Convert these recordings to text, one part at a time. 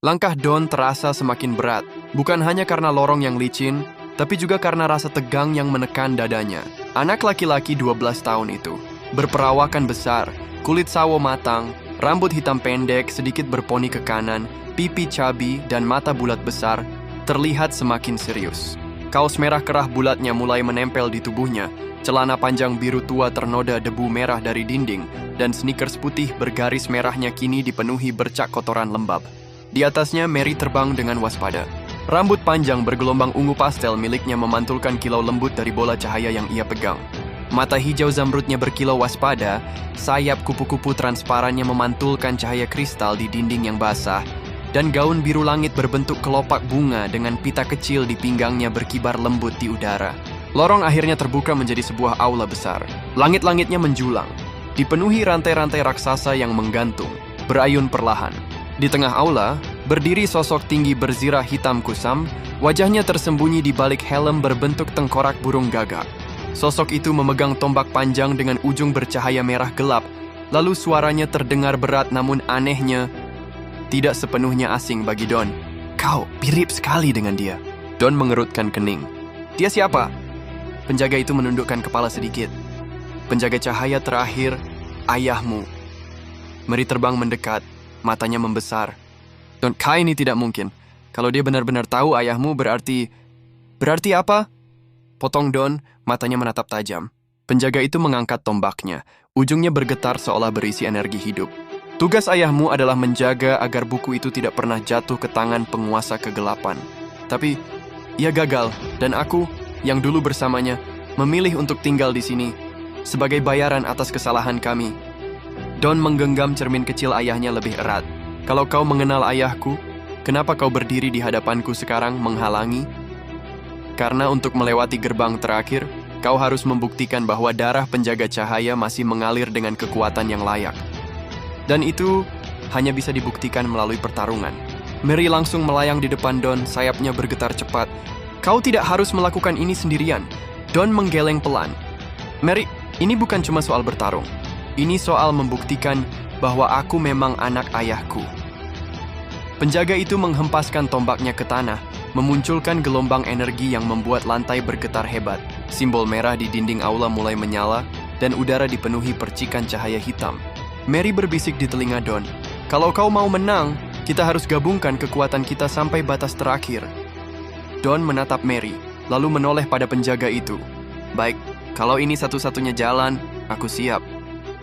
Langkah Don terasa semakin berat, bukan hanya karena lorong yang licin, tapi juga karena rasa tegang yang menekan dadanya. Anak laki-laki 12 tahun itu, berperawakan besar, kulit sawo matang, rambut hitam pendek sedikit berponi ke kanan, pipi cabi, dan mata bulat besar, terlihat semakin serius. Kaos merah kerah bulatnya mulai menempel di tubuhnya, celana panjang biru tua ternoda debu merah dari dinding, dan sneakers putih bergaris merahnya kini dipenuhi bercak kotoran lembab. Di atasnya, Mary terbang dengan waspada. Rambut panjang bergelombang ungu pastel miliknya memantulkan kilau lembut dari bola cahaya yang ia pegang. Mata hijau zamrudnya berkilau waspada, sayap kupu-kupu transparannya memantulkan cahaya kristal di dinding yang basah, dan gaun biru langit berbentuk kelopak bunga dengan pita kecil di pinggangnya berkibar lembut di udara. Lorong akhirnya terbuka menjadi sebuah aula besar. Langit-langitnya menjulang, dipenuhi rantai-rantai raksasa yang menggantung, berayun perlahan. Di tengah aula, berdiri sosok tinggi berzirah hitam kusam, wajahnya tersembunyi di balik helm berbentuk tengkorak burung gagak. Sosok itu memegang tombak panjang dengan ujung bercahaya merah gelap, lalu suaranya terdengar berat namun anehnya tidak sepenuhnya asing bagi Don. "Kau mirip sekali dengan dia." Don mengerutkan kening. "Dia siapa?" Penjaga itu menundukkan kepala sedikit. "Penjaga cahaya terakhir, ayahmu." Mary terbang mendekat, matanya membesar. "Don, ini tidak mungkin. Kalau dia benar-benar tahu ayahmu berarti... Berarti apa?" Potong Don, matanya menatap tajam. Penjaga itu mengangkat tombaknya. Ujungnya bergetar seolah berisi energi hidup. "Tugas ayahmu adalah menjaga agar buku itu tidak pernah jatuh ke tangan penguasa kegelapan. Tapi, ia gagal, dan aku, yang dulu bersamanya, memilih untuk tinggal di sini, sebagai bayaran atas kesalahan kami." Don menggenggam cermin kecil ayahnya lebih erat. "Kalau kau mengenal ayahku, kenapa kau berdiri di hadapanku sekarang menghalangi? Karena untuk melewati gerbang terakhir, kau harus membuktikan bahwa darah penjaga cahaya masih mengalir dengan kekuatan yang layak. Dan itu hanya bisa dibuktikan melalui pertarungan." Mary langsung melayang di depan Don, sayapnya bergetar cepat. "Kau tidak harus melakukan ini sendirian." Don menggeleng pelan. "Mary, ini bukan cuma soal bertarung. Ini soal membuktikan bahwa aku memang anak ayahku." Penjaga itu menghempaskan tombaknya ke tanah, memunculkan gelombang energi yang membuat lantai bergetar hebat. Simbol merah di dinding aula mulai menyala, dan udara dipenuhi percikan cahaya hitam. Mary berbisik di telinga Don, "Kalau kau mau menang, kita harus gabungkan kekuatan kita sampai batas terakhir." Don menatap Mary, lalu menoleh pada penjaga itu. "Baik, kalau ini satu-satunya jalan, aku siap."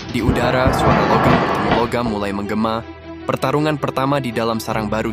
Di udara, suara logam bertemu logam mulai menggema. Pertarungan pertama di dalam sarang baru